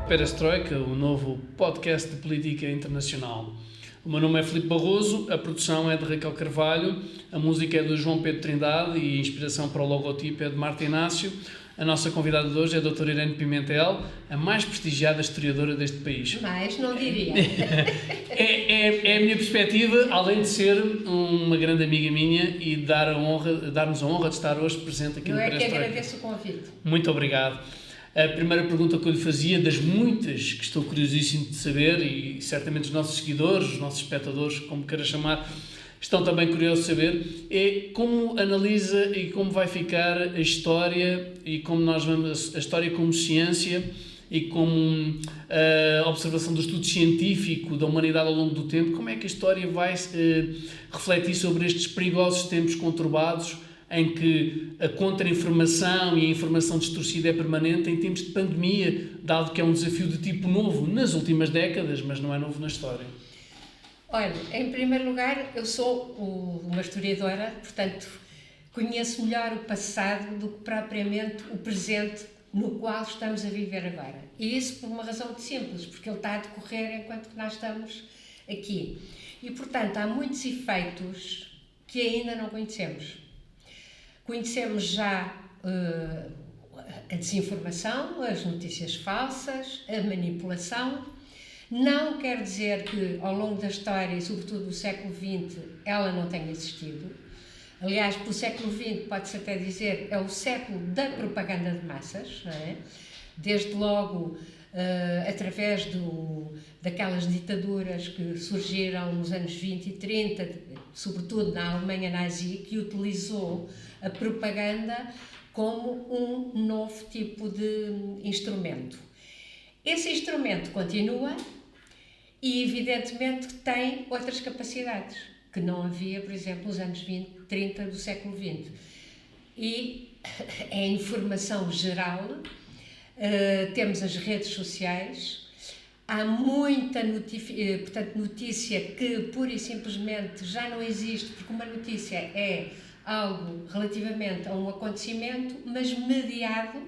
Perestroika, o novo podcast de política internacional. O meu nome é Filipe Barroso, a produção é de Raquel Carvalho, a música é de João Pedro Trindade e a inspiração para o logotipo é de Marta Inácio. A nossa convidada de hoje é a doutora Irene Pimentel, a mais prestigiada historiadora deste país. Mais, não diria. É a minha perspectiva, além de ser uma grande amiga minha e dar-nos a honra de estar hoje presente aqui no Perestroika. Eu é que agradeço o convite. Muito obrigado. A primeira pergunta que eu lhe fazia, das muitas que estou curiosíssimo de saber, e certamente os nossos seguidores, os nossos espectadores, como queira chamar, estão também curiosos de saber, é como analisa e como vai ficar a história e como nós vamos a história como ciência e como a observação do estudo científico da humanidade ao longo do tempo, como é que a história vai refletir sobre estes perigosos tempos conturbados em que a contra-informação e a informação distorcida é permanente em tempos de pandemia, dado que é um desafio de tipo novo nas últimas décadas, mas não é novo na história? Olha, em primeiro lugar, eu sou uma historiadora, portanto, conheço melhor o passado do que propriamente o presente no qual estamos a viver agora. E isso por uma razão muito simples, porque ele está a decorrer enquanto que nós estamos aqui. E, portanto, há muitos efeitos que ainda não conhecemos. Conhecemos já a desinformação, as notícias falsas, a manipulação. Não quer dizer que ao longo da história, e sobretudo do século XX, ela não tenha existido. Aliás, pelo século XX, pode-se até dizer, é o século da propaganda de massas, não é? Desde logo, através daquelas ditaduras que surgiram nos anos 20 e 30, sobretudo na Alemanha nazi, que utilizou a propaganda como um novo tipo de instrumento. Esse instrumento continua e, evidentemente, tem outras capacidades que não havia, por exemplo, nos anos 20, 30 do século XX. E é a informação geral, temos as redes sociais, há muita notícia que pura e simplesmente já não existe, porque uma notícia é algo relativamente a um acontecimento, mas mediado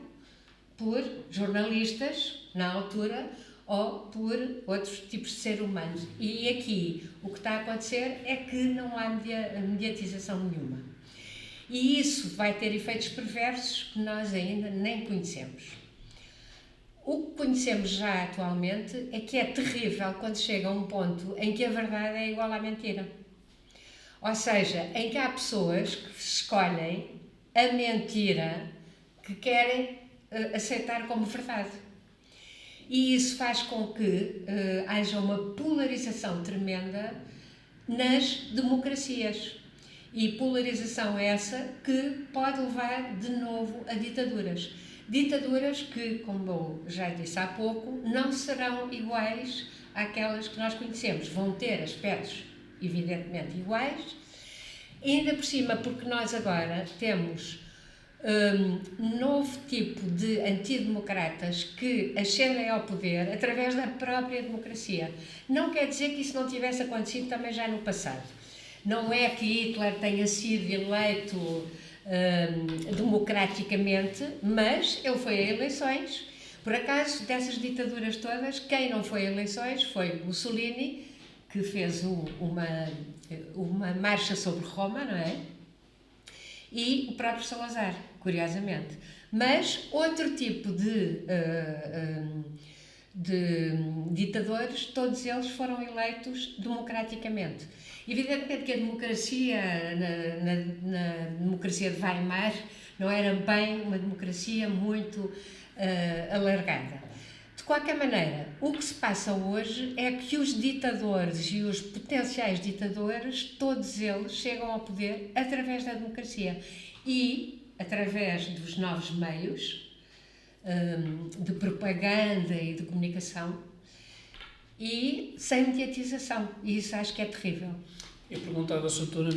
por jornalistas, na altura, ou por outros tipos de seres humanos. E aqui, o que está a acontecer é que não há mediatização nenhuma. E isso vai ter efeitos perversos que nós ainda nem conhecemos. O que conhecemos já atualmente é que é terrível quando chega a um ponto em que a verdade é igual à mentira. Ou seja, em que há pessoas que escolhem a mentira que querem aceitar como verdade. E isso faz com que haja uma polarização tremenda nas democracias. E polarização essa que pode levar de novo a ditaduras. Ditaduras que, como eu já disse há pouco, não serão iguais àquelas que nós conhecemos. Vão ter aspectos evidentemente iguais, ainda por cima porque nós agora temos um novo tipo de antidemocratas que ascendem ao poder através da própria democracia. Não quer dizer que isso não tivesse acontecido também já no passado. Não é que Hitler tenha sido eleito democraticamente, mas ele foi a eleições. Por acaso, dessas ditaduras todas, quem não foi a eleições foi Mussolini, que fez uma marcha sobre Roma, não é? E o próprio Salazar, curiosamente. Mas outro tipo de ditadores, todos eles foram eleitos democraticamente. Evidentemente que a democracia, na democracia de Weimar, não era bem uma democracia muito alargada. De qualquer maneira, o que se passa hoje é que os ditadores e os potenciais ditadores, todos eles chegam ao poder através da democracia e através dos novos meios de propaganda e de comunicação e sem mediatização. E isso acho que é terrível. Eu perguntava à doutora,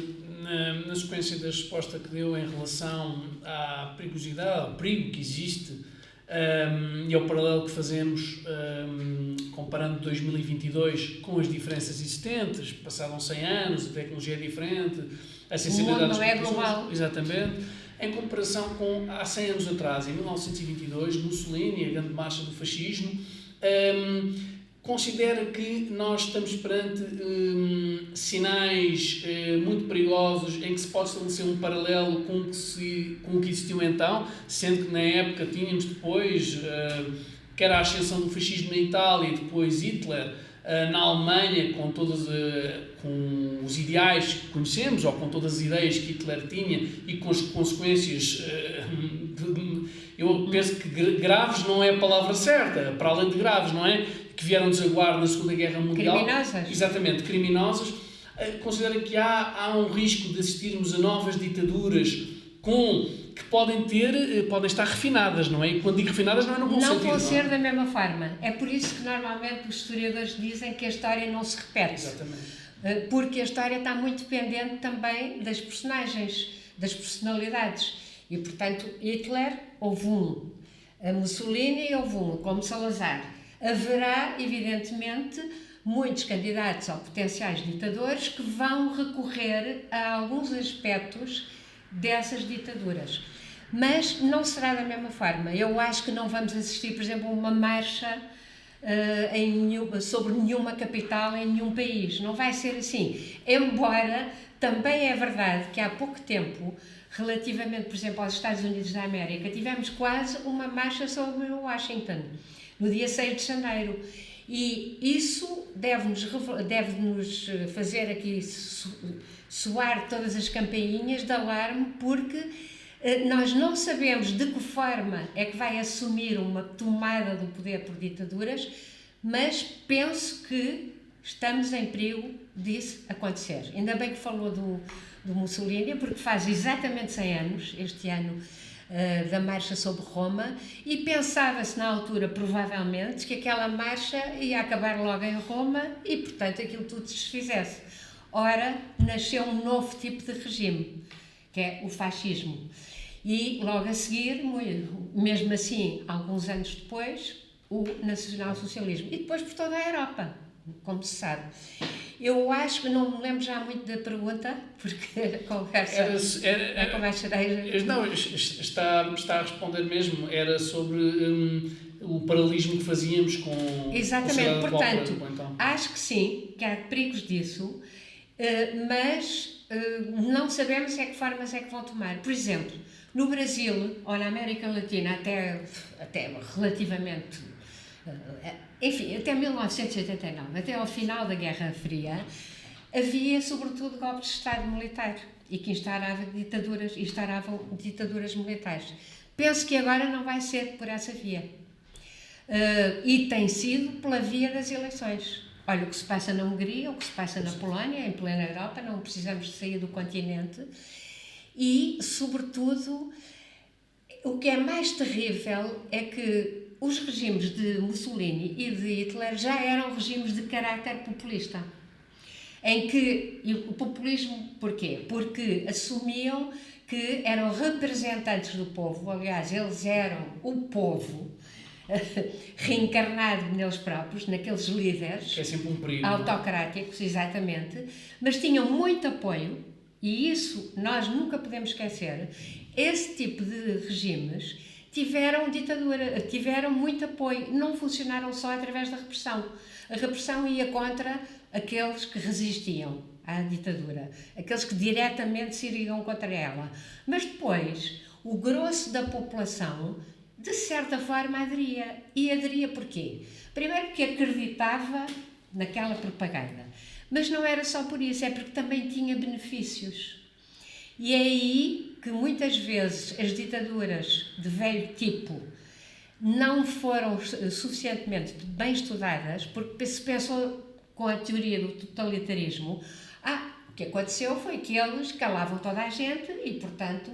na sequência da resposta que deu em relação à perigosidade, ao perigo que existe e ao paralelo que fazemos comparando 2022 com as diferenças existentes, passaram 100 anos, a tecnologia é diferente, a sensibilidade das populações... não é global. Exatamente. Em comparação com há 100 anos atrás, em 1922, Mussolini, a grande marcha do fascismo, Considera que nós estamos perante sinais muito perigosos em que se pode estabelecer um paralelo com o que existiu então, sendo que na época tínhamos depois, que era a ascensão do fascismo na Itália e depois Hitler na Alemanha, com com os ideais que conhecemos, ou com todas as ideias que Hitler tinha e com as consequências, eu penso que graves não é a palavra certa, para além de graves, não é? Que vieram desaguar na Segunda Guerra Mundial. Criminosas. Exatamente, criminosas. Considera que há um risco de assistirmos a novas ditaduras que podem estar refinadas, não é? E quando digo refinadas não é no bom sentido. Não vão ser da mesma forma. É por isso que normalmente os historiadores dizem que a história não se repete. Exatamente. Porque a história está muito dependente também das personagens, das personalidades. E, portanto, Hitler houve um, a Mussolini houve um, como Salazar. Haverá, evidentemente, muitos candidatos ou potenciais ditadores que vão recorrer a alguns aspectos dessas ditaduras. Mas não será da mesma forma. Eu acho que não vamos assistir, por exemplo, a uma marcha sobre nenhuma capital em nenhum país. Não vai ser assim. Embora também é verdade que há pouco tempo, relativamente, por exemplo, aos Estados Unidos da América, tivemos quase uma marcha sobre Washington, no dia 6 de janeiro. E isso deve-nos fazer aqui soar todas as campainhas de alarme, porque nós não sabemos de que forma é que vai assumir uma tomada do poder por ditaduras, mas penso que estamos em perigo disso acontecer. Ainda bem que falou do Mussolini, porque faz exatamente 100 anos, este ano, da marcha sobre Roma, e pensava-se na altura, provavelmente, que aquela marcha ia acabar logo em Roma e, portanto, aquilo tudo se desfizesse. Ora, nasceu um novo tipo de regime, que é o fascismo. E logo a seguir, mesmo assim, alguns anos depois, o nacionalsocialismo. E depois por toda a Europa, como se sabe. Eu acho que não me lembro já muito da pergunta, porque a conversa é como a cereja. Não, está a responder mesmo. Era sobre o paralelismo que fazíamos com... Exatamente, portanto, acho que sim, que há perigos disso, mas não sabemos é que formas é que vão tomar. Por exemplo, no Brasil, ou na América Latina, até relativamente, enfim, até 1989, até ao final da Guerra Fria, havia sobretudo golpes de Estado militar e que instauravam ditaduras militares. Penso que agora não vai ser por essa via. E tem sido pela via das eleições. Olha o que se passa na Hungria, o que se passa na Polónia, em plena Europa, não precisamos de sair do continente. E, sobretudo, o que é mais terrível é que os regimes de Mussolini e de Hitler já eram regimes de caráter populista. E o populismo, porquê? Porque assumiam que eram representantes do povo, aliás, eles eram o povo, reencarnado neles próprios, naqueles líderes é sempre um perigo, autocráticos, exatamente, mas tinham muito apoio, e isso nós nunca podemos esquecer. Esse tipo de regimes tiveram ditadura, tiveram muito apoio, não funcionaram só através da repressão. A repressão ia contra aqueles que resistiam à ditadura, aqueles que diretamente se iriam contra ela, mas depois o grosso da população de certa forma aderia. E aderia porquê? Primeiro porque acreditava naquela propaganda. Mas não era só por isso, é porque também tinha benefícios. E é aí que muitas vezes as ditaduras de velho tipo não foram suficientemente bem estudadas, porque se pensou com a teoria do totalitarismo, o que aconteceu foi que eles calavam toda a gente e, portanto,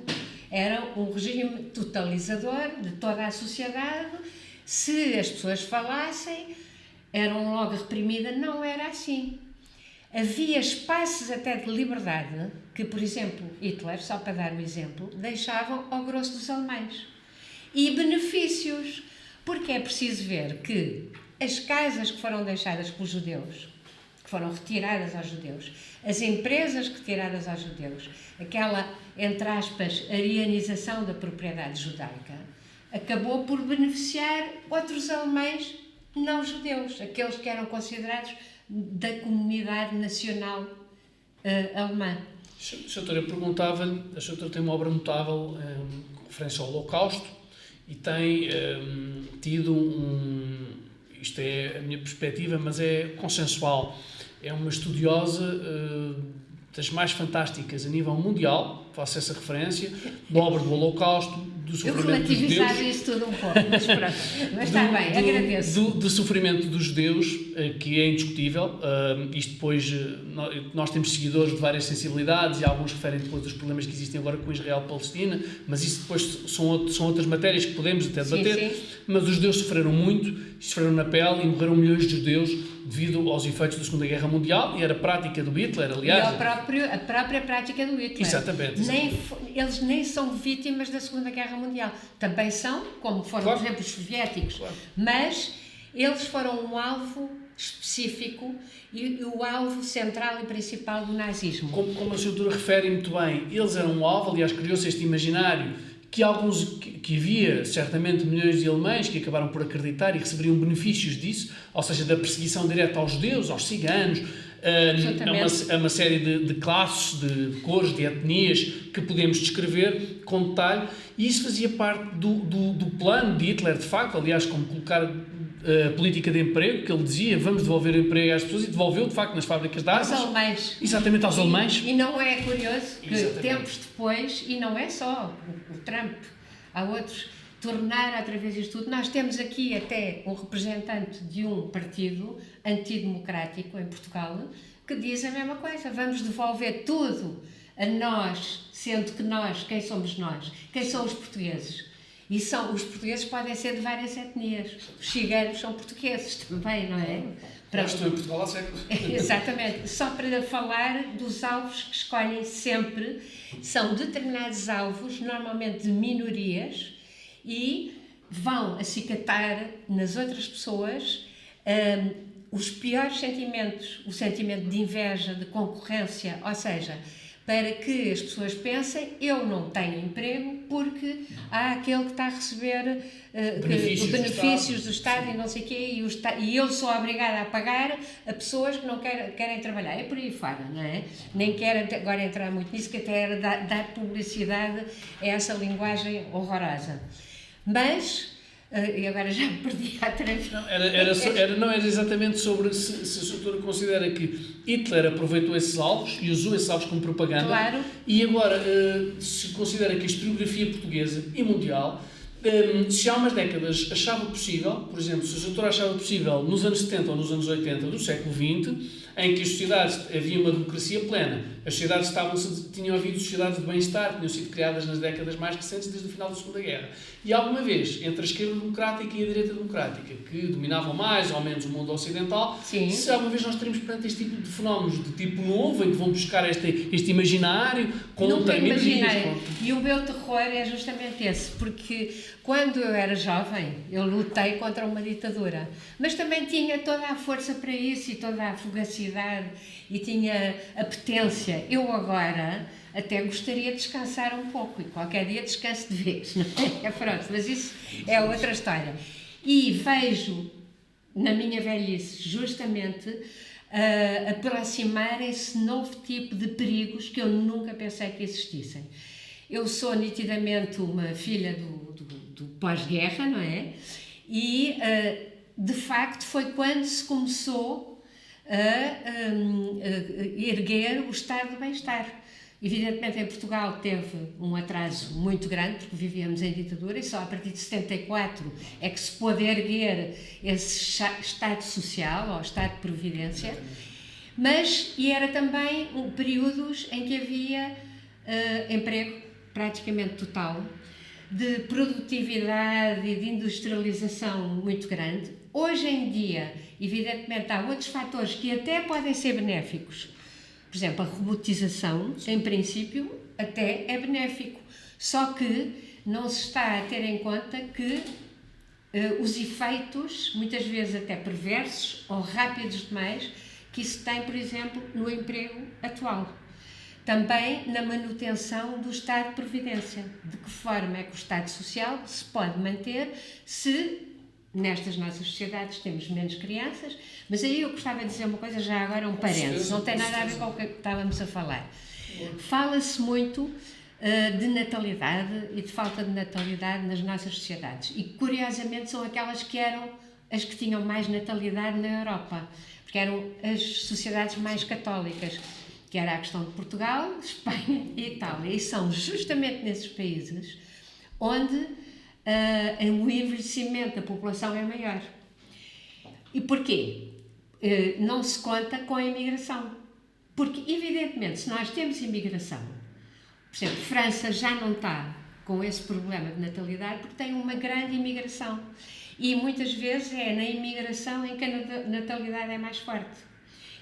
era um regime totalizador de toda a sociedade. Se as pessoas falassem, eram logo reprimidas. Não era assim. Havia espaços até de liberdade que, por exemplo, Hitler, só para dar um exemplo, deixavam ao grosso dos alemães. E benefícios, porque é preciso ver que as casas que foram deixadas pelos judeus, que foram retiradas aos judeus, as empresas retiradas aos judeus, aquela, entre aspas, arianização da propriedade judaica, acabou por beneficiar outros alemães não judeus, aqueles que eram considerados da comunidade nacional alemã. Doutor, eu perguntava-lhe, a doutora tem uma obra notável com referência ao Holocausto e tem tido isto é a minha perspectiva, mas é consensual, é uma estudiosa das mais fantásticas a nível mundial, faço essa referência, da obra do Holocausto, do sofrimento dos judeus. Eu relativizava isso tudo um pouco, mas pronto. Mas está bem, agradeço. Do sofrimento dos judeus, que é indiscutível. Isto depois, nós temos seguidores de várias sensibilidades e alguns referem depois dos problemas que existem agora com Israel-Palestina, mas isso depois são outras matérias que podemos até debater. Sim. Mas os judeus sofreram muito, sofreram na pele e morreram milhões de judeus devido aos efeitos da Segunda Guerra Mundial e era a prática do Hitler, aliás. E a própria prática do Hitler. Exatamente. Eles nem são vítimas da Segunda Guerra Mundial. Também são, como foram, claro, por exemplo, os soviéticos. Claro. Mas eles foram um alvo específico e o alvo central e principal do nazismo. Como a senhora refere muito bem, eles eram um alvo, aliás, criou-se este imaginário que havia certamente milhões de alemães que acabaram por acreditar e receberiam benefícios disso, ou seja, da perseguição direta aos judeus, aos ciganos, a uma série de classes, de cores, de etnias que podemos descrever com detalhe, e isso fazia parte do plano de Hitler, de facto, aliás, como colocar a política de emprego, que ele dizia, vamos devolver o emprego às pessoas, e devolveu, de facto, nas fábricas de armas. Aos alemães. Exatamente, aos alemães. E não é curioso que tempos depois, e não é só o Trump, há outros, tornar outra vez isto tudo. Nós temos aqui até um representante de um partido antidemocrático em Portugal que diz a mesma coisa, vamos devolver tudo a nós, sendo que nós, quem somos nós? Quem são os portugueses? E os portugueses podem ser de várias etnias. Os ciganos são portugueses também, não é? Estou em Portugal há séculos. Exatamente. Só para falar dos alvos que escolhem sempre, são determinados alvos, normalmente de minorias, e vão acicatar nas outras pessoas os piores sentimentos, o sentimento de inveja, de concorrência, ou seja, para que as pessoas pensem, eu não tenho emprego porque há aquele que está a receber benefícios do Estado e não sei o quê, e eu sou obrigada a pagar a pessoas que não querem trabalhar. É por aí fora, não é? Nem quero agora entrar muito nisso, que até era dar publicidade a essa linguagem horrorosa. Mas, e agora já me perdi outra vez. Não, era exatamente sobre se a doutora considera que Hitler aproveitou esses alvos e usou esses alvos como propaganda. Claro. E agora, se considera que a historiografia portuguesa e mundial, se há umas décadas achava possível, por exemplo, se a doutora achava possível nos anos 70 ou nos anos 80 do século XX, em que as sociedades havia uma democracia plena, as sociedades tinham havido sociedades de bem-estar, tinham sido criadas nas décadas mais recentes, desde o final da Segunda Guerra. E alguma vez, entre a esquerda democrática e a direita democrática, que dominavam mais ou menos o mundo ocidental, sim, se alguma vez nós teremos perante este tipo de fenómenos de tipo novo, em que vão buscar este imaginário com nunca imaginei. E o meu terror é justamente esse, porque quando eu era jovem, eu lutei contra uma ditadura, mas também tinha toda a força para isso e toda a fugacidade e tinha apetência. Eu agora até gostaria de descansar um pouco e qualquer dia descanso de vez, não é? Pronto, mas isso é outra história. E vejo na minha velhice justamente aproximarem-se novo tipo de perigos que eu nunca pensei que existissem. Eu sou nitidamente uma filha do pós-guerra, não é? E de facto foi quando se começou a erguer o estado de bem-estar. Evidentemente, em Portugal teve um atraso muito grande, porque vivíamos em ditadura, e só a partir de 74 é que se pôde erguer esse estado social, ou estado de providência, e era também períodos em que havia emprego praticamente total, de produtividade e de industrialização muito grande. Hoje em dia, evidentemente, há outros fatores que até podem ser benéficos. Por exemplo, a robotização, em princípio, até é benéfico. Só que não se está a ter em conta que os efeitos, muitas vezes até perversos ou rápidos demais, que isso tem, por exemplo, no emprego atual. Também na manutenção do Estado de Previdência. De que forma é que o Estado Social se pode manter se nestas nossas sociedades temos menos crianças, mas aí eu gostava de dizer uma coisa, já agora um parênteses, não tem nada a ver com o que estávamos a falar. Fala-se muito de natalidade e de falta de natalidade nas nossas sociedades, e curiosamente são aquelas que eram as que tinham mais natalidade na Europa, porque eram as sociedades mais católicas, que era a questão de Portugal, Espanha e Itália, e são justamente nesses países onde o envelhecimento da população é maior. E porquê? Não se conta com a imigração. Porque, evidentemente, se nós temos imigração, por exemplo, França já não está com esse problema de natalidade porque tem uma grande imigração. E muitas vezes é na imigração em que a natalidade é mais forte.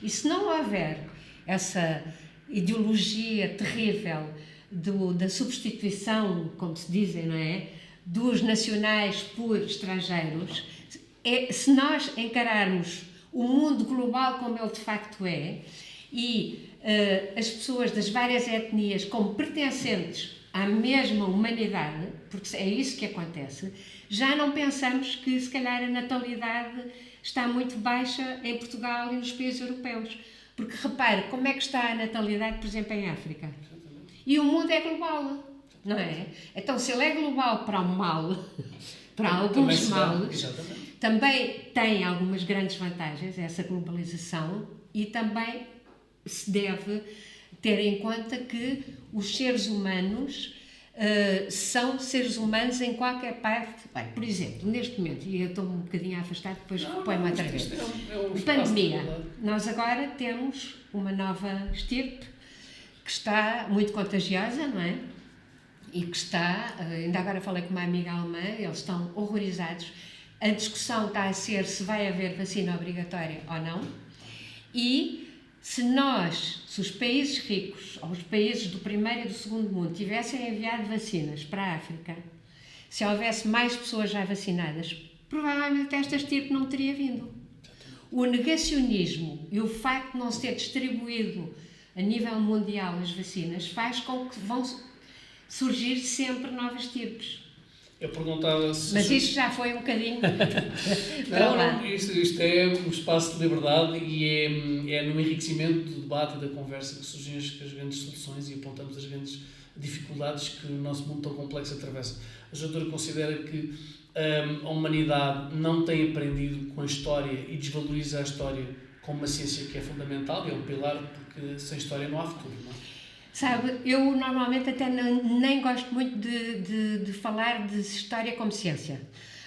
E se não houver essa ideologia terrível da substituição, como se dizem, não é? Dos nacionais por estrangeiros, se nós encararmos o mundo global como ele de facto é, e as pessoas das várias etnias como pertencentes à mesma humanidade, porque é isso que acontece, já não pensamos que se calhar a natalidade está muito baixa em Portugal e nos países europeus. Porque repare, como é que está a natalidade, por exemplo, em África? E o mundo é global, não é? Então, se ele é global para o mal, para alguns males, também tem algumas grandes vantagens, essa globalização, e também se deve ter em conta que os seres humanos são seres humanos em qualquer parte. Bem, por exemplo, neste momento, e eu estou um bocadinho afastado, depois reponho-me outra vez. Pandemia. Nós agora temos uma nova estirpe que está muito contagiosa, não é? E que está, ainda agora falei com uma amiga alemã, eles estão horrorizados. A discussão está a ser se vai haver vacina obrigatória ou não. E se os países ricos, ou os países do primeiro e do segundo mundo, tivessem enviado vacinas para a África, se houvesse mais pessoas já vacinadas, provavelmente esta estirpe não teria vindo. O negacionismo e o facto de não se ter distribuído a nível mundial as vacinas faz com que vão surgir sempre novas estirpes. Eu perguntava se... Mas isto já foi um bocadinho... Não, isto é um espaço de liberdade e é no enriquecimento do debate e da conversa que surgem as grandes soluções e apontamos as grandes dificuldades que o nosso mundo tão complexo atravessa. A doutora considera que a humanidade não tem aprendido com a história e desvaloriza a história como uma ciência que é fundamental e é um pilar, porque sem história não há futuro, não é? Sabe, eu normalmente até nem gosto muito de falar de história como ciência.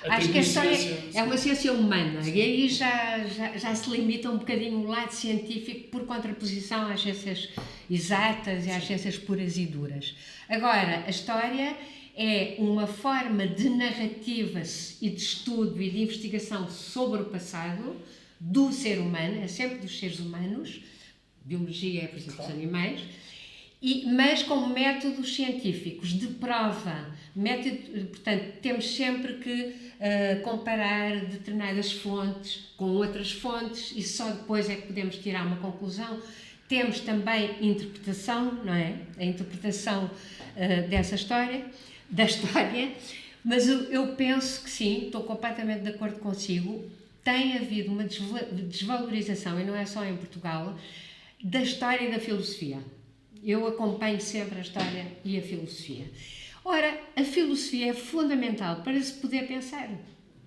Acho que a história é uma ciência humana e aí já se limita um bocadinho o lado científico por contraposição às ciências exatas e às ciências puras e duras. Agora, a história é uma forma de narrativa e de estudo e de investigação sobre o passado do ser humano, é sempre dos seres humanos, biologia é, por exemplo, dos animais, mas com métodos científicos de prova, portanto, temos sempre que comparar determinadas fontes com outras fontes e só depois é que podemos tirar uma conclusão. Temos também interpretação, não é? A interpretação da história, mas eu penso que sim, estou completamente de acordo consigo, tem havido uma desvalorização, e não é só em Portugal, da história e da filosofia. Eu acompanho sempre a história e a filosofia. Ora, a filosofia é fundamental para se poder pensar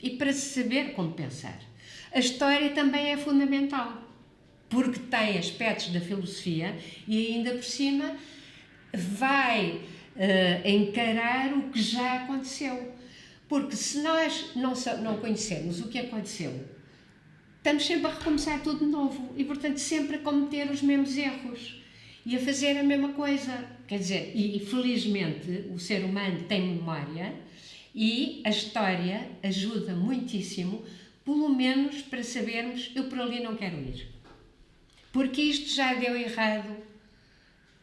e para se saber como pensar. A história também é fundamental, porque tem aspectos da filosofia e ainda por cima vai encarar o que já aconteceu. Porque se nós não conhecermos o que aconteceu, estamos sempre a recomeçar tudo de novo e, portanto, sempre a cometer os mesmos erros. E a fazer a mesma coisa. Quer dizer, e felizmente o ser humano tem memória e a história ajuda muitíssimo, pelo menos para sabermos, eu por ali não quero ir. Porque isto já deu errado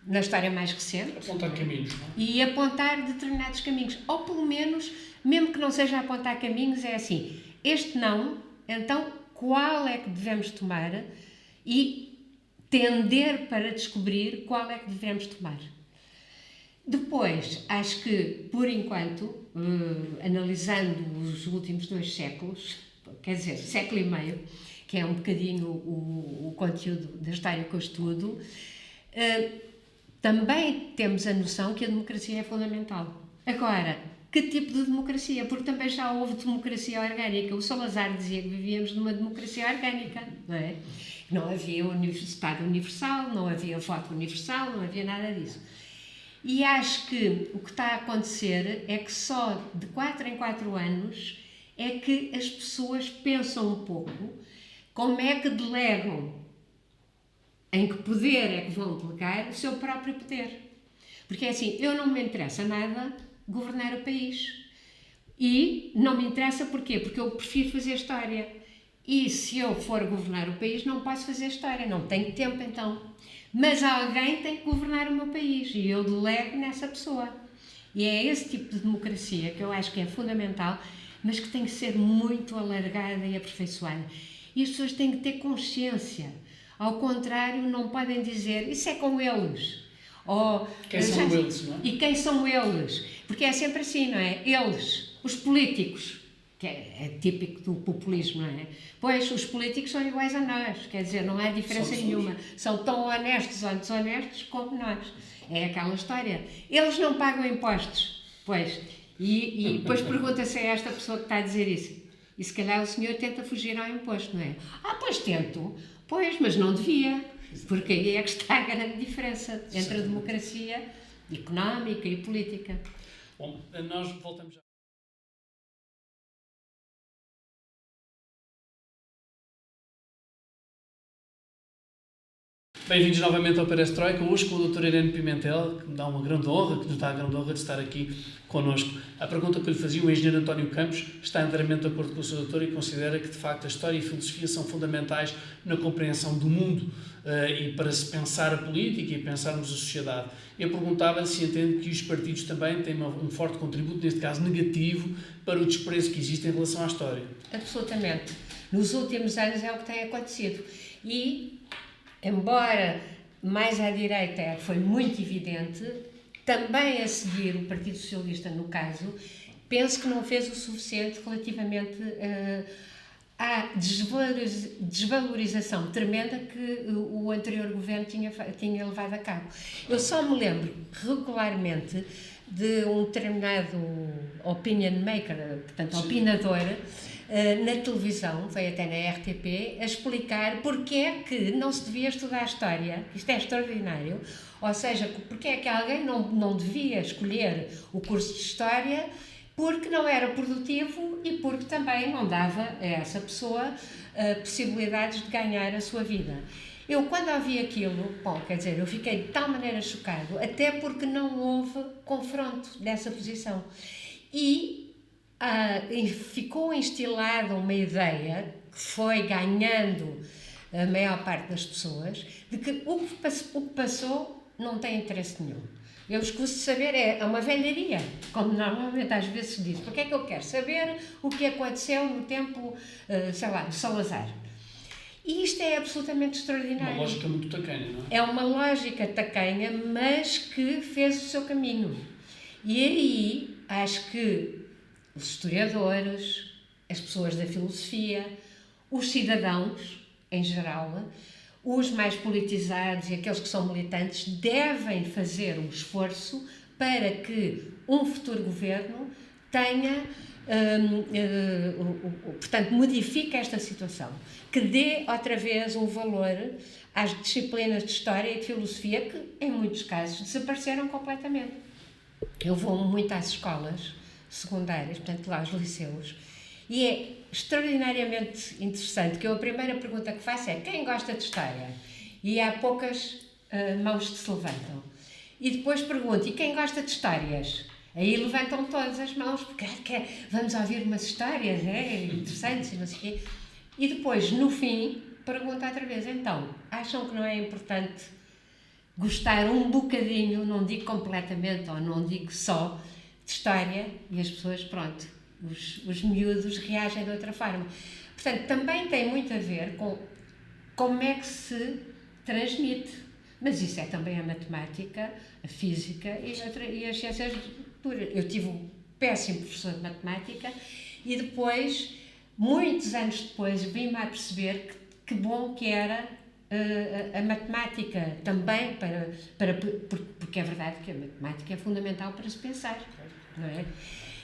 na história mais recente. Apontar caminhos, não é? E apontar determinados caminhos. Ou pelo menos, mesmo que não seja apontar caminhos, é assim, este não, então qual é que devemos tomar e tender para descobrir qual é que devemos tomar. Depois, acho que, por enquanto, analisando os últimos 2 séculos, quer dizer, século e meio, que é um bocadinho o conteúdo da história que eu estudo, também temos a noção que a democracia é fundamental. Agora, que tipo de democracia? Porque também já houve democracia orgânica. O Salazar dizia que vivíamos numa democracia orgânica, não é? Não havia Estado universal, não havia voto universal, não havia nada disso. E acho que o que está a acontecer é que só de 4 em 4 anos é que as pessoas pensam um pouco como é que delegam, em que poder é que vão delegar o seu próprio poder. Porque é assim, eu não me interessa nada governar o país. E não me interessa porquê? Porque eu prefiro fazer história. E se eu for governar o país, não posso fazer história, não tenho tempo então. Mas alguém tem que governar o meu país e eu delego nessa pessoa. E é esse tipo de democracia que eu acho que é fundamental, mas que tem que ser muito alargada e aperfeiçoada. E as pessoas têm que ter consciência. Ao contrário, não podem dizer, isso é com eles. Ou, quem são eles, não é? E quem são eles? Porque é sempre assim, não é? Eles, os políticos, que é típico do populismo, não é? Pois, os políticos são iguais a nós, quer dizer, não há diferença nenhuma. São tão honestos ou desonestos como nós. É aquela história. Eles não pagam impostos, pois. E depois pergunta-se a esta pessoa que está a dizer isso. E se calhar o senhor tenta fugir ao imposto, não é? Pois tento. Pois, mas não devia. Porque aí é que está a grande diferença entre a democracia económica e política. Bom, nós voltamos já. Bem-vindos novamente ao Perestroika, hoje com o Dr. Irene Pimentel, que me dá uma grande honra, que nos dá a grande honra de estar aqui connosco. A pergunta que eu lhe fazia, o engenheiro António Campos está inteiramente de acordo com o Sr. Doutor e considera que, de facto, a história e a filosofia são fundamentais na compreensão do mundo e para se pensar a política e pensarmos a sociedade. Eu perguntava-lhe se entende que os partidos também têm um forte contributo, neste caso negativo, para o desprezo que existe em relação à história. Absolutamente. Nos últimos anos é o que tem acontecido. E, embora mais à direita foi muito evidente, também a seguir o Partido Socialista, no caso, penso que não fez o suficiente relativamente à desvalorização tremenda que o anterior governo tinha levado a cabo. Eu só me lembro regularmente de um determinado opinion maker, portanto, opinador, na televisão, foi até na RTP, a explicar porque é que não se devia estudar História. Isto é extraordinário. Ou seja, porque é que alguém não devia escolher o curso de História porque não era produtivo e porque também não dava a essa pessoa possibilidades de ganhar a sua vida. Eu, quando ouvi aquilo, quer dizer, eu fiquei de tal maneira chocado, até porque não houve confronto dessa posição. E ficou instilada uma ideia que foi ganhando a maior parte das pessoas de que o que passou não tem interesse nenhum. Eu escuso de saber, é uma velharia, como normalmente às vezes se diz. Porque é que eu quero saber o que aconteceu no tempo, sei lá, de Salazar? E isto é absolutamente extraordinário. Uma lógica muito tacanha, não é? É uma lógica tacanha, mas que fez o seu caminho. E aí, acho que os historiadores, as pessoas da filosofia, os cidadãos, em geral, os mais politizados e aqueles que são militantes, devem fazer um esforço para que um futuro governo tenha, portanto, modifique esta situação, que dê outra vez um valor às disciplinas de História e de Filosofia que, em muitos casos, desapareceram completamente. Eu vou muito às escolas secundárias, portanto, lá aos liceus, e é extraordinariamente interessante que a primeira pergunta que faço é quem gosta de História? E há poucas mãos que se levantam. E depois pergunto, e quem gosta de histórias? Aí levantam todas as mãos, porque vamos ouvir umas histórias interessantes e não sei o quê. E depois, no fim, pergunto outra vez, então, acham que não é importante gostar um bocadinho, não digo completamente, ou não digo só, de História? E as pessoas, pronto, os miúdos reagem de outra forma. Portanto, também tem muito a ver com como é que se transmite. Mas isso é também a matemática, a física e as ciências puras. Eu tive um péssimo professor de matemática e depois muitos anos depois, vim-me a perceber que bom que era a matemática também, porque é verdade que a matemática é fundamental para se pensar, não é?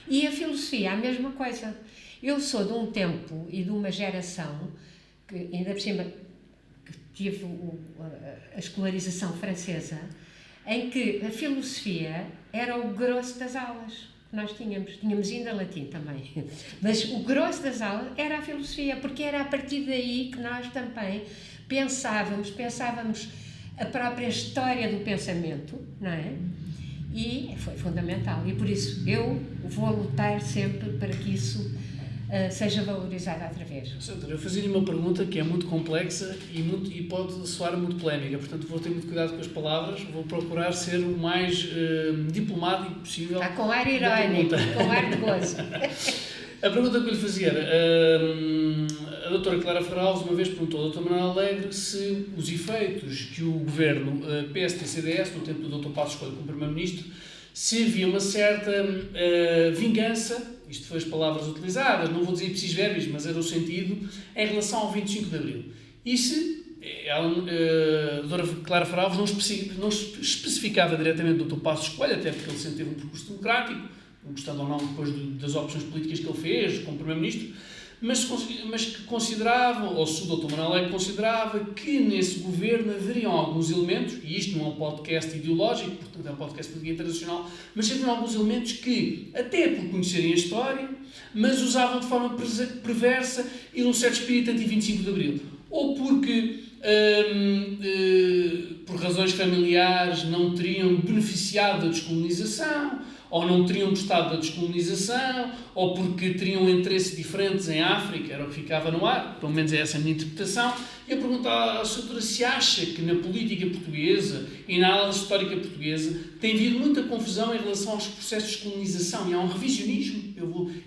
E a filosofia, a mesma coisa. Eu sou de um tempo e de uma geração que, ainda por cima, que tive a escolarização francesa, em que a filosofia era o grosso das aulas que nós tínhamos ainda latim também, mas o grosso das aulas era a filosofia, porque era a partir daí que nós também pensávamos a própria história do pensamento, não é? E foi fundamental, e por isso eu vou lutar sempre para que isso seja valorizado outra vez. Doutora, eu fazia-lhe uma pergunta que é muito complexa e pode soar muito polémica, portanto vou ter muito cuidado com as palavras, vou procurar ser o mais diplomático possível. Está com ar irónico, com ar de gozo. A pergunta que eu lhe fazia era, a doutora Clara Ferraus uma vez perguntou ao Dr. Manuel Alegre se os efeitos que o governo PSD-CDS, no tempo do Dr. Passos Coelho como Primeiro-Ministro, se havia uma certa vingança, isto foi as palavras utilizadas, não vou dizer ipsis verbis, mas era o sentido, em relação ao 25 de Abril. E se a doutora Clara Ferraus não especificava diretamente o Dr. Passos Coelho, até porque ele sempre teve um percurso democrático, gostando ou não depois das opções políticas que ele fez como Primeiro-Ministro, mas que considerava, ou se o Dr. Manuel Alegre considerava, que nesse governo haveriam alguns elementos, e isto não é um podcast ideológico, portanto é um podcast político internacional, mas haveriam alguns elementos que, até por conhecerem a história, mas usavam de forma perversa e num certo espírito anti-25 de Abril. Ou porque, por razões familiares, não teriam beneficiado da descolonização, ou não teriam gostado da descolonização, ou porque teriam interesses diferentes em África, era o que ficava no ar, pelo menos é essa a minha interpretação. E eu pergunto à doutora se acha que na política portuguesa e na análise histórica portuguesa tem havido muita confusão em relação aos processos de descolonização, e há um revisionismo,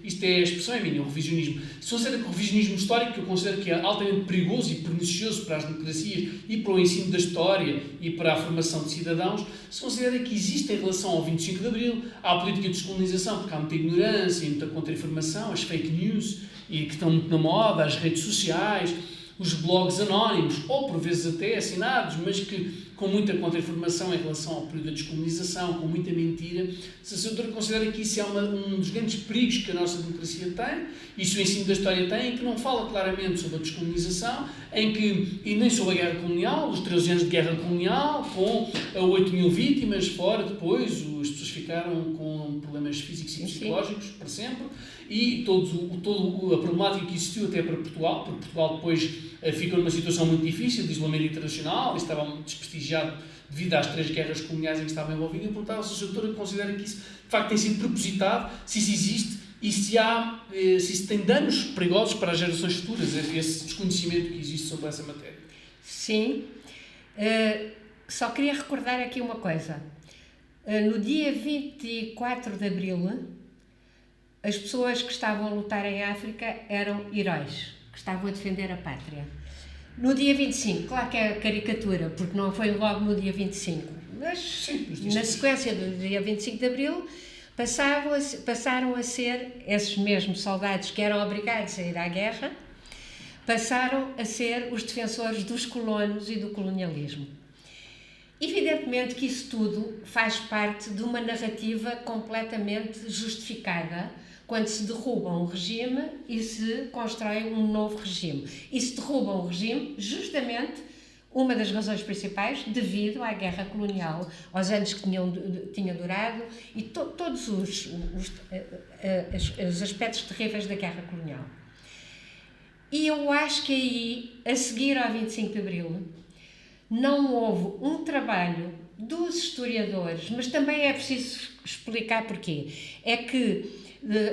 isto é a expressão é minha, um revisionismo. Se considera que o revisionismo histórico, que eu considero que é altamente perigoso e pernicioso para as democracias e para o ensino da história e para a formação de cidadãos, se considera que existe em relação ao 25 de Abril, à política de descolonização, porque há muita ignorância e muita contra-informação, as fake news, e que estão muito na moda, as redes sociais, os blogs anónimos, ou por vezes até assinados, mas que com muita contra-informação em relação ao período da descolonização, com muita mentira. Se a doutora considera que isso é um dos grandes perigos que a nossa democracia tem, isso o ensino da história tem, que não fala claramente sobre a descolonização, e nem sobre a guerra colonial, os 13 anos de guerra colonial, com 8 mil vítimas fora depois, as pessoas ficaram com problemas físicos e psicológicos para sempre, e toda a problemática que existiu até para Portugal, porque Portugal depois ficou numa situação muito difícil de isolamento internacional, e estava muito desprestigiado devido às 3 guerras coloniais em que estava envolvido, e perguntava se a doutora considera que isso de facto tem sido propositado, se isso existe e se isso tem danos perigosos para as gerações futuras, esse desconhecimento que existe sobre essa matéria. Sim. Só queria recordar aqui uma coisa. No dia 24 de Abril, as pessoas que estavam a lutar em África eram heróis, que estavam a defender a pátria. No dia 25, claro que é caricatura, porque não foi logo no dia 25, mas sim, na sequência do dia 25 de Abril, passaram a ser, esses mesmos soldados que eram obrigados a ir à guerra, passaram a ser os defensores dos colonos e do colonialismo. Evidentemente que isso tudo faz parte de uma narrativa completamente justificada quando se derruba um regime e se constrói um novo regime. E se derruba um regime, justamente, uma das razões principais, devido à guerra colonial, aos anos que tinha durado e todos os aspectos terríveis da guerra colonial. E eu acho que aí, a seguir ao 25 de Abril, não houve um trabalho dos historiadores, mas também é preciso explicar porquê. É que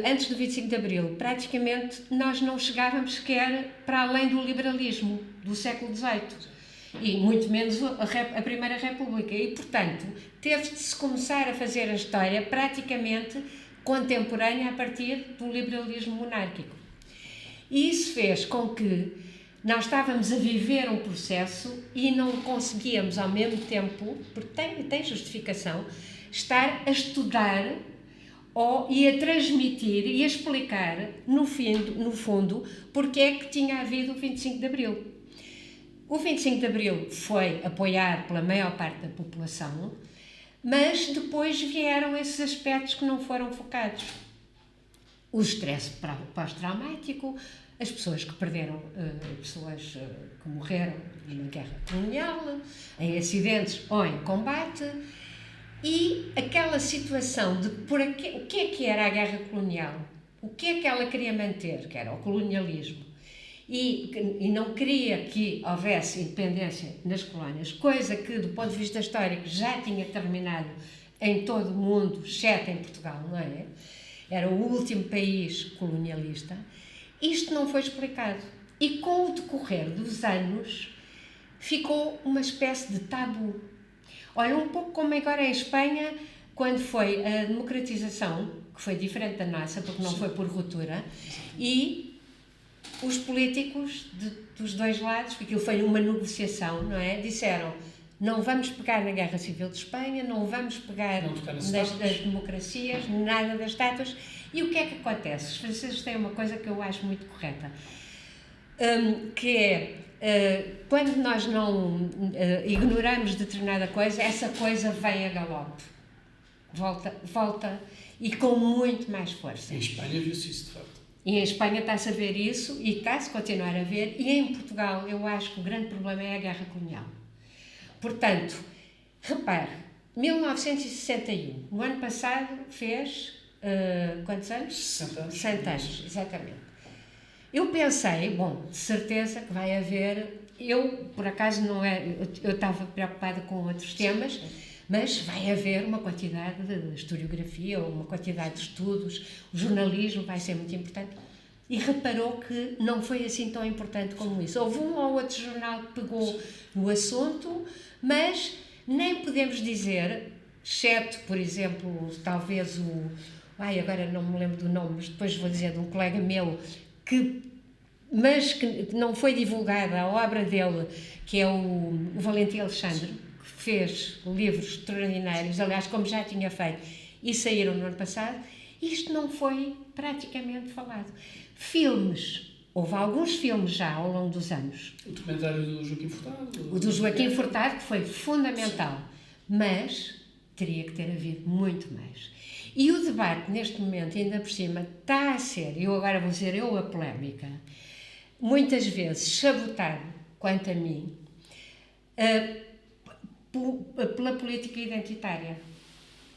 antes do 25 de Abril, praticamente nós não chegávamos sequer para além do liberalismo do século XVIII e muito menos a Primeira República, e portanto teve de se começar a fazer a história praticamente contemporânea a partir do liberalismo monárquico. E isso fez com que nós estávamos a viver um processo e não conseguíamos ao mesmo tempo, porque tem justificação, estar a estudar e a transmitir e a explicar, no fundo, porque é que tinha havido o 25 de Abril. O 25 de Abril foi apoiado pela maior parte da população, mas depois vieram esses aspectos que não foram focados. O estresse pós-traumático, as pessoas que perderam, pessoas que morreram na guerra colonial, em acidentes ou em combate, e aquela situação de o que é que era a guerra colonial, o que é que ela queria manter, que era o colonialismo, e não queria que houvesse independência nas colónias, coisa que, do ponto de vista histórico, já tinha terminado em todo o mundo, exceto em Portugal, não é? Era o último país colonialista. Isto não foi explicado. E com o decorrer dos anos, ficou uma espécie de tabu. Olha, um pouco como agora em Espanha, quando foi a democratização, que foi diferente da nossa, porque não foi por ruptura, e os políticos dos dois lados, porque aquilo foi uma negociação, não é? Disseram, não vamos pegar na Guerra Civil de Espanha, não vamos pegar nas democracias, nada das estátuas. E o que é que acontece? Os franceses têm uma coisa que eu acho muito correta, que é, quando nós não ignoramos determinada coisa, essa coisa vem a galope. Volta e com muito mais força. Em Espanha viu-se isso, de facto. E em Espanha está-se a ver isso e está-se a continuar a ver. E em Portugal, eu acho que o grande problema é a guerra colonial. Portanto, repare, 1961, no ano passado fez, quantos anos? 60 anos. 60 anos, exatamente. Eu pensei, bom, de certeza que vai haver, eu por acaso não é, eu estava preocupada com outros temas, mas vai haver uma quantidade de historiografia, uma quantidade de estudos, o jornalismo vai ser muito importante. E reparou que não foi assim tão importante como isso. Houve um ou outro jornal que pegou no assunto, mas nem podemos dizer, exceto, por exemplo, talvez agora não me lembro do nome, mas depois vou dizer de um colega meu, mas que não foi divulgada a obra dele, que é o Valentim Alexandre, que fez livros extraordinários, aliás, como já tinha feito, e saíram no ano passado. Isto não foi praticamente falado. Filmes, houve alguns filmes já ao longo dos anos. O documentário do Joaquim Furtado. O do Joaquim Furtado, que foi fundamental, mas teria que ter havido muito mais. E o debate, neste momento, ainda por cima, está a ser, eu agora vou dizer a polémica, muitas vezes sabotado, quanto a mim, pela política identitária.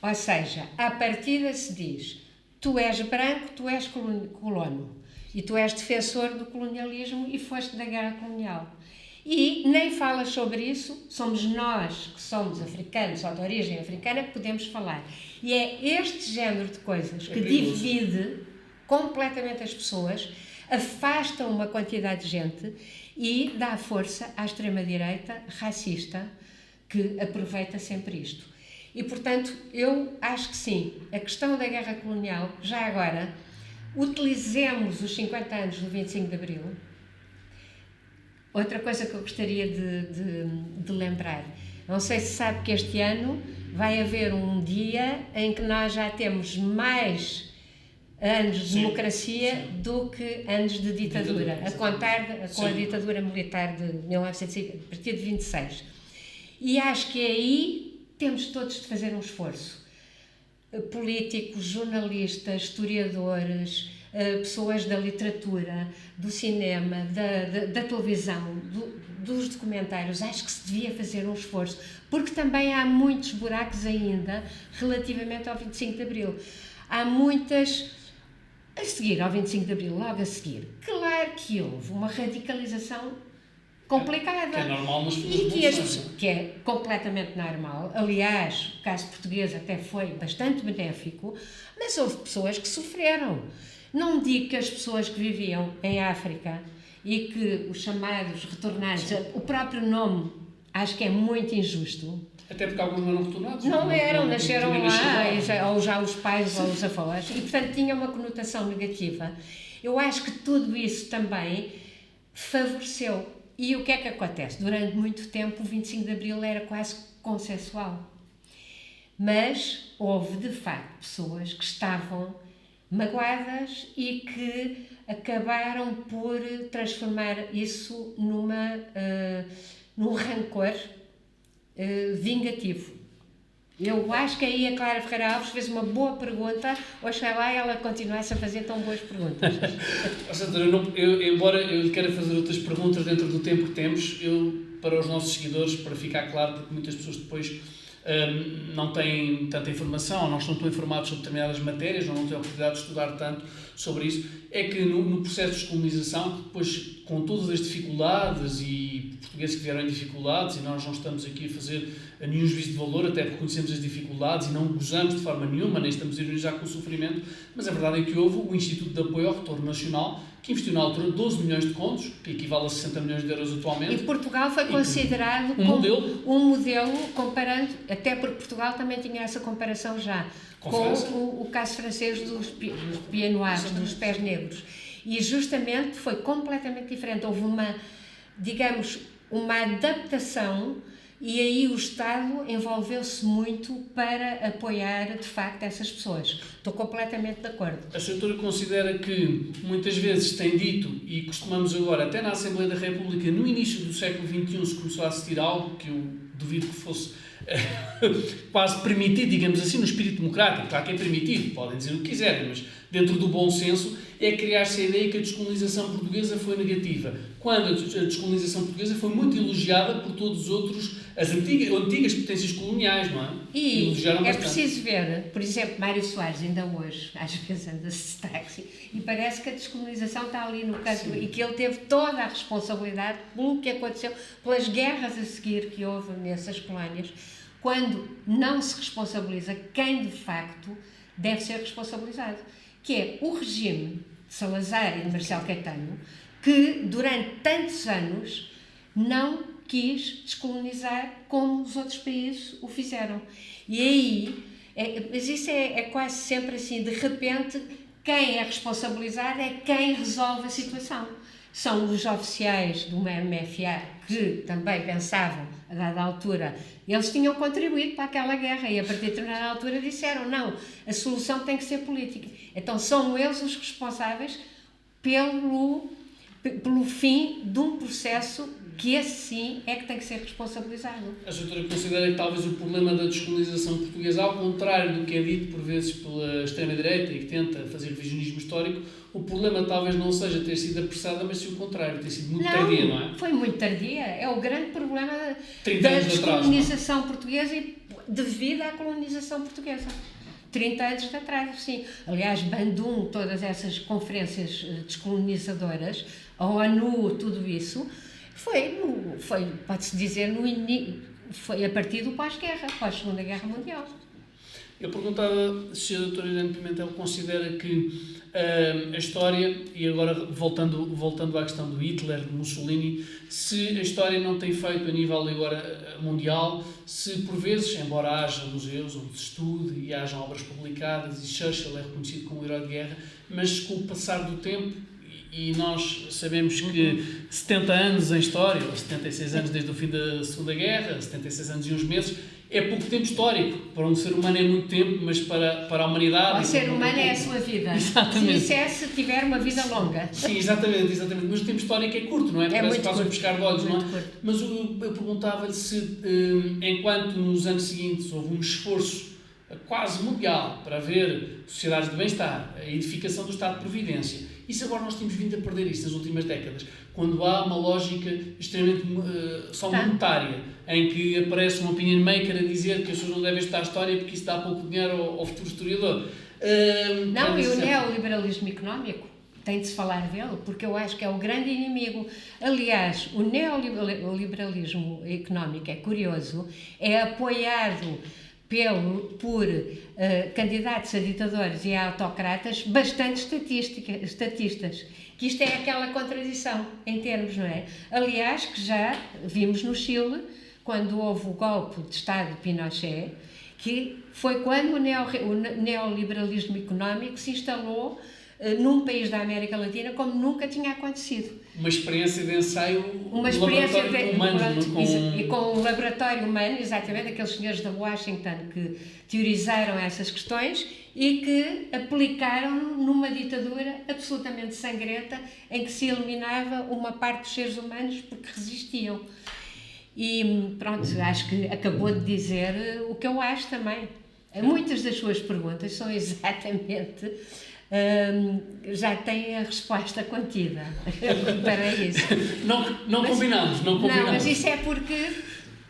Ou seja, à partida se diz, tu és branco, tu és colono, e tu és defensor do colonialismo e foste da guerra colonial. E nem falas sobre isso, somos nós, que somos africanos ou de origem africana, que podemos falar. E é este género de coisas que divide completamente as pessoas, afasta uma quantidade de gente e dá força à extrema-direita racista, que aproveita sempre isto. E, portanto, eu acho que sim, a questão da guerra colonial, já agora, utilizemos os 50 anos do 25 de Abril. Outra coisa que eu gostaria de lembrar, não sei se sabe que este ano vai haver um dia em que nós já temos mais anos de democracia do que anos de ditadura, a contar com a ditadura militar de 1950, a partir de 26. E acho que aí temos todos de fazer um esforço. Políticos, jornalistas, historiadores, pessoas da literatura, do cinema, da televisão, dos documentários, acho que se devia fazer um esforço, porque também há muitos buracos ainda relativamente ao 25 de Abril. Há muitas... A seguir ao 25 de Abril, logo a seguir, claro que houve uma radicalização complicada. Que é normal nas pessoas. Que é completamente normal. Aliás, o caso português até foi bastante benéfico, mas houve pessoas que sofreram. Não digo que as pessoas que viviam em África e que os chamados retornados, o próprio nome, acho que é muito injusto. Até porque alguns não eram retornados. Não eram, nasceram lá, ou já os pais ou os avós, e portanto tinha uma conotação negativa. Eu acho que tudo isso também favoreceu. E o que é que acontece? Durante muito tempo o 25 de Abril era quase consensual. Mas houve, de facto, pessoas que estavam magoadas e que acabaram por transformar isso num rancor vingativo. Eu acho que aí a Clara Ferreira Alves fez uma boa pergunta, oxalá ela continuasse a fazer tão boas perguntas. Embora eu lhe queira fazer outras perguntas dentro do tempo que temos, para os nossos seguidores, para ficar claro, porque muitas pessoas depois não têm tanta informação, ou não estão tão informados sobre determinadas matérias, ou não têm a oportunidade de estudar tanto sobre isso, é que no processo de descolonização, depois com todas as dificuldades e portugueses que vieram em dificuldades, e nós não estamos aqui a fazer nenhum juízo de valor, até porque conhecemos as dificuldades e não gozamos de forma nenhuma, nem estamos a ironizar com o sofrimento, mas a verdade é que houve o Instituto de Apoio ao Retorno Nacional, que investiu na altura 12 milhões de contos, que equivale a 60 milhões de euros atualmente. E Portugal foi considerado como um modelo, comparando, até porque Portugal também tinha essa comparação já, com o caso francês dos pieds noirs, dos pés negros. E justamente foi completamente diferente. Houve uma adaptação, e aí o Estado envolveu-se muito para apoiar, de facto, essas pessoas. Estou completamente de acordo. A senhora considera que muitas vezes tem dito, e costumamos agora, até na Assembleia da República, no início do século XXI, se começou a assistir a algo que eu duvido que fosse quase permitido, digamos assim, no espírito democrático. Claro que é permitido, podem dizer o que quiserem, mas dentro do bom senso, é criar-se a ideia que a descolonização portuguesa foi negativa, quando a descolonização portuguesa foi muito elogiada por todos os outros, as antigas potências coloniais, não é? E é preciso ver, por exemplo, Mário Soares, ainda hoje, às vezes anda-se de táxi, e parece que a descolonização está ali no canto, sim, e que ele teve toda a responsabilidade pelo que aconteceu, pelas guerras a seguir que houve nessas colónias, quando não se responsabiliza quem de facto deve ser responsabilizado, que é o regime de Salazar e de Marcelo Caetano, que durante tantos anos não quis descolonizar como os outros países o fizeram. E aí, mas isso é quase sempre assim, de repente, quem é responsabilizado é quem resolve a situação. São os oficiais do MFA que também pensavam, a dada altura, eles tinham contribuído para aquela guerra e a partir de determinada altura disseram, não, a solução tem que ser política. Então são eles os responsáveis pelo fim de um processo que esse sim é que tem que ser responsabilizado. A senhora considera que talvez o problema da descolonização portuguesa, ao contrário do que é dito por vezes pela extrema-direita e que tenta fazer revisionismo histórico, o problema talvez não seja ter sido apressada, mas sim o contrário, ter sido muito tardia, não é? Foi muito tardia. É o grande problema da descolonização portuguesa e devido à colonização portuguesa. 30 anos de atraso, sim. Aliás, Bandung, todas essas conferências descolonizadoras, a ONU, tudo isso, foi pode-se dizer, foi a partir do pós-guerra, pós-Segunda Guerra Mundial. Eu perguntava se a doutora Irene Pimentel considera que a história, e agora voltando à questão do Hitler, de Mussolini, se a história não tem feito a nível agora mundial, se por vezes, embora haja museus onde se estude e hajam obras publicadas e Churchill é reconhecido como um herói de guerra, mas com o passar do tempo, e nós sabemos que 70 anos em história, ou 76 anos desde o fim da Segunda Guerra, 76 anos e uns meses, é pouco tempo histórico. Para um ser humano é muito tempo, mas para a humanidade... O ser humano é a sua vida. Exatamente. Se tiver uma vida longa. Sim, exatamente. Mas o tempo histórico é curto, não é? Parece quase um pescar de olhos, não é? Curto. Mas eu perguntava-lhe se, enquanto nos anos seguintes houve um esforço quase mundial para haver sociedades de bem-estar, a edificação do Estado de Providência, isso agora nós temos vindo a perder isso nas últimas décadas, quando há uma lógica extremamente só monetária, em que aparece um opinion maker a dizer que as pessoas não devem estudar história porque isso dá pouco dinheiro ao futuro historiador. Não, e o neoliberalismo económico, tem de se falar dele, porque eu acho que é o grande inimigo. Aliás, o neoliberalismo económico, é curioso, é apoiado por candidatos a ditadores e a autocratas bastante estatistas, que isto é aquela contradição em termos, não é? Aliás, que já vimos no Chile, quando houve o golpe de Estado de Pinochet, que foi quando o neoliberalismo económico se instalou num país da América Latina como nunca tinha acontecido. Uma experiência de ensaio Uma experiência humano, e com um laboratório humano, exatamente, aqueles senhores da Washington que teorizaram essas questões e que aplicaram numa ditadura absolutamente sangrenta em que se eliminava uma parte dos seres humanos porque resistiam. E pronto, acho que acabou de dizer o que eu acho também. Muitas das suas perguntas são exatamente... já têm a resposta contida para isso. Não combinamos. Não, mas isso é porque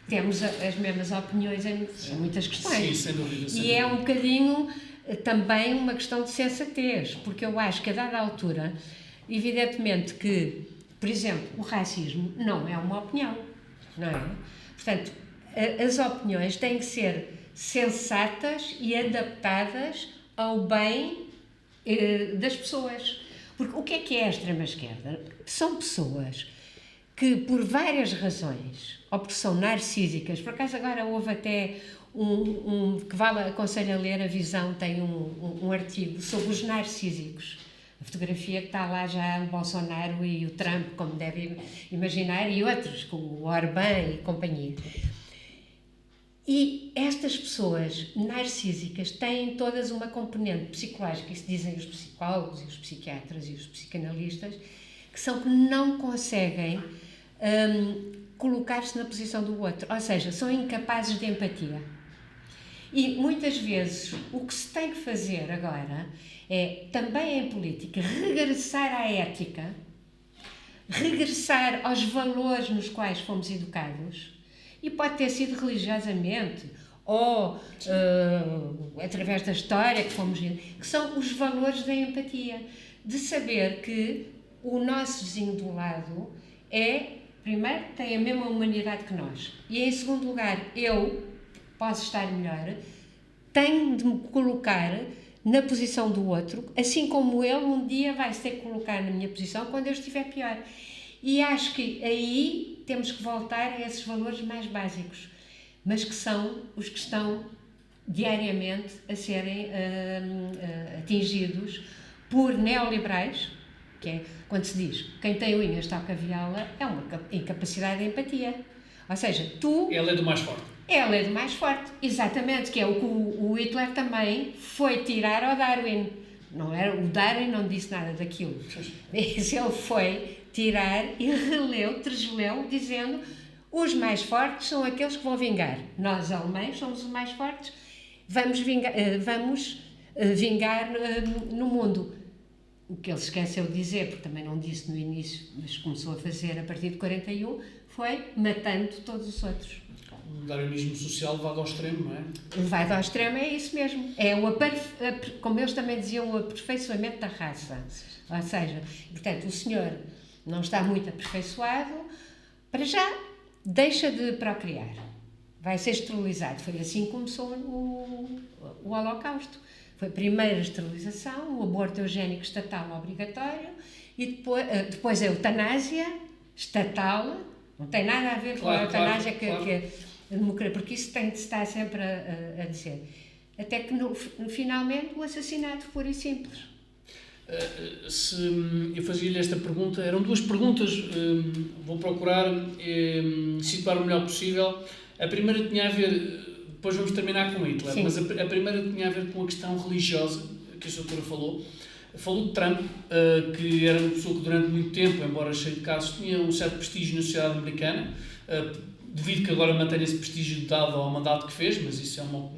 temos as mesmas opiniões em muitas questões. Sim, sem dúvida. E é um bocadinho também uma questão de sensatez, porque eu acho que a dada altura, evidentemente que, por exemplo, o racismo não é uma opinião, não é? Portanto, as opiniões têm que ser sensatas e adaptadas ao bem das pessoas. Porque o que é a extrema-esquerda? São pessoas que, por várias razões, ou porque são narcísicas, por acaso agora houve até que aconselho a ler, a Visão tem um artigo sobre os narcísicos. A fotografia que está lá já o Bolsonaro e o Trump, como devem imaginar, e outros, como o Orbán e companhia. E estas pessoas narcísicas têm todas uma componente psicológica, isso dizem os psicólogos e os psiquiatras e os psicanalistas, que não conseguem colocar-se na posição do outro, ou seja, são incapazes de empatia. E muitas vezes o que se tem que fazer agora é, também em política, regressar à ética, regressar aos valores nos quais fomos educados. E pode ter sido religiosamente ou através da história que fomos vendo, que são os valores da empatia, de saber que o nosso vizinho do lado primeiro, tem a mesma humanidade que nós, e em segundo lugar, eu posso estar melhor, tenho de me colocar na posição do outro, assim como ele um dia vai se ter que colocar na minha posição quando eu estiver pior. E acho que aí temos que voltar a esses valores mais básicos, mas que são os que estão diariamente a serem atingidos por neoliberais, que é quando se diz quem tem unhas toca viola, é uma incapacidade de empatia. Ou seja, Ela é do mais forte. Ela é do mais forte, exatamente, que é o que o Hitler também foi tirar ao Darwin. O Darwin não disse nada daquilo. Ele foi tirar e tresleu, dizendo os mais fortes são aqueles que vão vingar. Nós, alemães, somos os mais fortes, vamos vingar no mundo. O que ele esqueceu de dizer, porque também não disse no início, mas começou a fazer a partir de 41, foi matando todos os outros. O darwinismo social levado ao extremo, não é? Levado ao extremo é isso mesmo. É como eles também diziam, o aperfeiçoamento da raça. Ou seja, portanto, o senhor não está muito aperfeiçoado, para já deixa de procriar. Vai ser esterilizado. Foi assim que começou o Holocausto. Foi a primeira esterilização, o aborto eugénico estatal obrigatório e depois a eutanásia estatal. Não tem nada a ver com a eutanásia que é a democracia, porque isso tem de estar sempre a dizer. Até que finalmente o assassinato puro e simples. Se eu fazia-lhe esta pergunta, eram duas perguntas, vou procurar situar o melhor possível. A primeira tinha a ver, depois vamos terminar com Hitler, sim, mas a primeira tinha a ver com a questão religiosa, que a doutora falou. Falou de Trump, que era uma pessoa que durante muito tempo, embora cheio de casos, tinha um certo prestígio na sociedade americana, devido que agora mantém esse prestígio dado ao mandato que fez, mas isso é uma...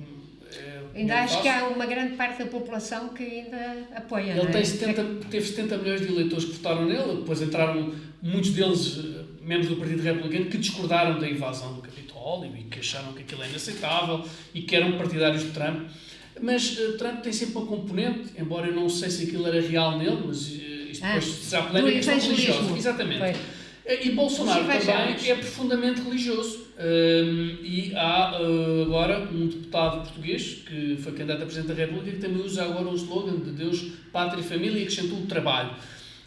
Ainda acho que há uma grande parte da população que ainda apoia. Ele teve 70 milhões de eleitores que votaram nele, depois entraram muitos deles, membros do Partido Republicano, que discordaram da invasão do Capitólio e que acharam que aquilo é inaceitável e que eram partidários de Trump. Mas Trump tem sempre uma componente, embora eu não sei se aquilo era real nele, mas isto depois será polémica, questão religiosa. Exatamente. Foi. E Bolsonaro também é profundamente religioso. E há agora um deputado português, que foi candidato a Presidente da República, que também usa agora o slogan de Deus, Pátria e Família e acrescentou o trabalho.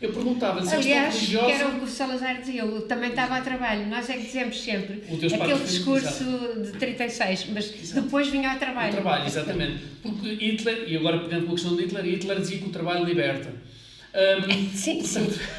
Eu perguntava-lhe se esta religiosa... que era o que o Salazar dizia, eu também estava ao trabalho. Nós é que dizemos sempre aquele discurso de 36, mas exato, depois vinha ao trabalho. O trabalho, exatamente. Porque Hitler, e agora pegando com a questão de Hitler dizia que o trabalho liberta. Sim,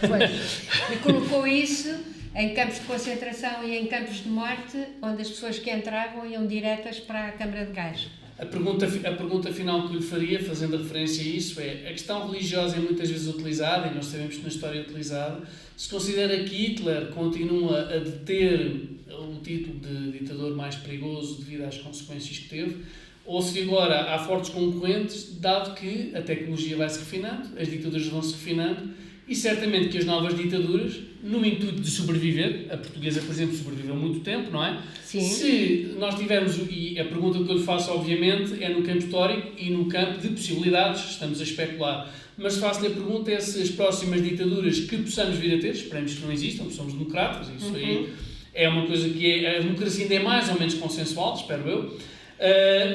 pois. E colocou isso em campos de concentração e em campos de morte, onde as pessoas que entravam iam diretas para a câmara de gás. A pergunta final que lhe faria, fazendo referência a isso, é: a questão religiosa é muitas vezes utilizada, e nós sabemos que na história é utilizada. Se considera que Hitler continua a deter o título de ditador mais perigoso devido às consequências que teve, ou se agora há fortes concorrentes, dado que a tecnologia vai se refinando, as ditaduras vão se refinando, e certamente que as novas ditaduras, no intuito de sobreviver, a portuguesa, por exemplo, sobreviveu muito tempo, não é? Sim. Se nós tivermos, e a pergunta que eu lhe faço, obviamente, é no campo histórico e no campo de possibilidades, estamos a especular, mas faço-lhe a pergunta é se as próximas ditaduras que possamos vir a ter, esperemos que não existam, porque somos democratas, isso aí é uma coisa que a democracia ainda é mais ou menos consensual, espero eu,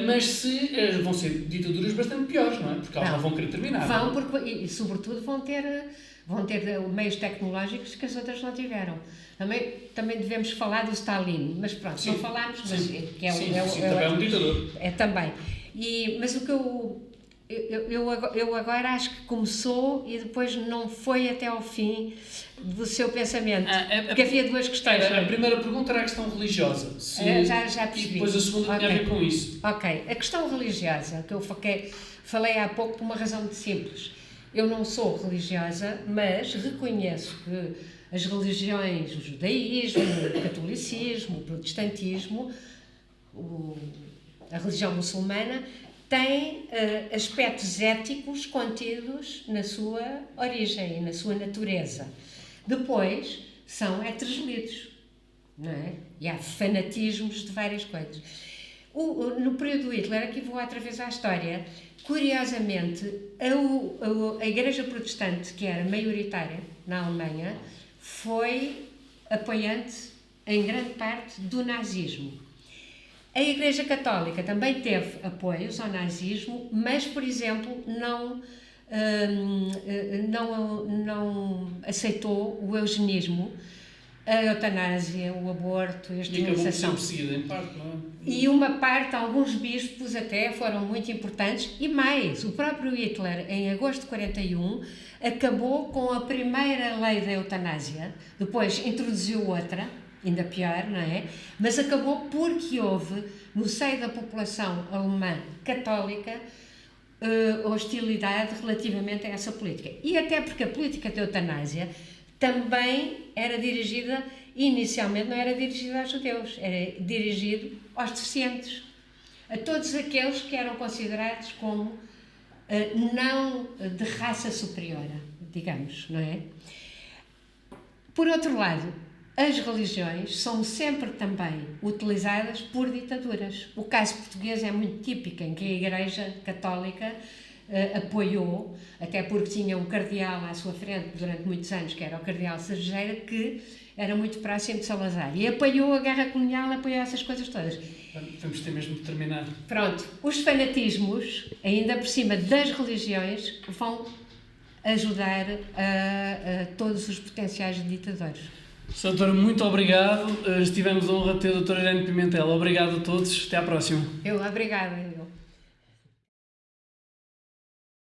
mas se vão ser ditaduras bastante piores, não é? Porque elas não vão querer terminar. Vão, porque, e sobretudo vão ter meios tecnológicos que as outras não tiveram. Também devemos falar do Stalin, mas pronto, sim, não falámos, mas sim, que é também é um ditador. É também. Mas o que eu agora acho que começou e depois não foi até ao fim do seu pensamento. Porque havia duas questões. A primeira pergunta era a questão religiosa. Já percebi. E depois a segunda tinha a ver com isso. Ok. A questão religiosa, que eu falei há pouco por uma razão muito simples. Eu não sou religiosa, mas reconheço que as religiões, o judaísmo, o catolicismo, o protestantismo, a religião muçulmana, têm aspectos éticos contidos na sua origem e na sua natureza. Depois, são heterogêneos, não é? E há fanatismos de várias coisas. No período do Hitler, aqui vou outra vez à história, curiosamente, a Igreja Protestante, que era maioritária na Alemanha, foi apoiante, em grande parte, do nazismo. A Igreja Católica também teve apoios ao nazismo, mas, por exemplo, não aceitou o eugenismo, a eutanásia, o aborto, a esterilização. E acabou por ser perseguida, em parte, não é? E uma parte, alguns bispos até foram muito importantes, e mais, o próprio Hitler, em agosto de 41, acabou com a primeira lei da eutanásia, depois introduziu outra, ainda pior, não é? Mas acabou porque houve, no seio da população alemã católica, hostilidade relativamente a essa política. E até porque a política da eutanásia também era dirigida, inicialmente não era dirigida aos judeus, era dirigido aos deficientes, a todos aqueles que eram considerados como não de raça superior, digamos, não é? Por outro lado, as religiões são sempre também utilizadas por ditaduras. O caso português é muito típico, em que a Igreja Católica apoiou, até porque tinha um cardeal à sua frente durante muitos anos, que era o cardeal Sergeira, que era muito próximo de Salazar. E apoiou a guerra colonial, apoiou essas coisas todas. Vamos ter mesmo de terminar. Pronto, os fanatismos, ainda por cima das religiões, vão ajudar a todos os potenciais ditadores. Sra. Doutora, muito obrigado. Tivemos a honra de ter a doutora Irene Pimentel. Obrigado a todos. Até à próxima. Obrigada.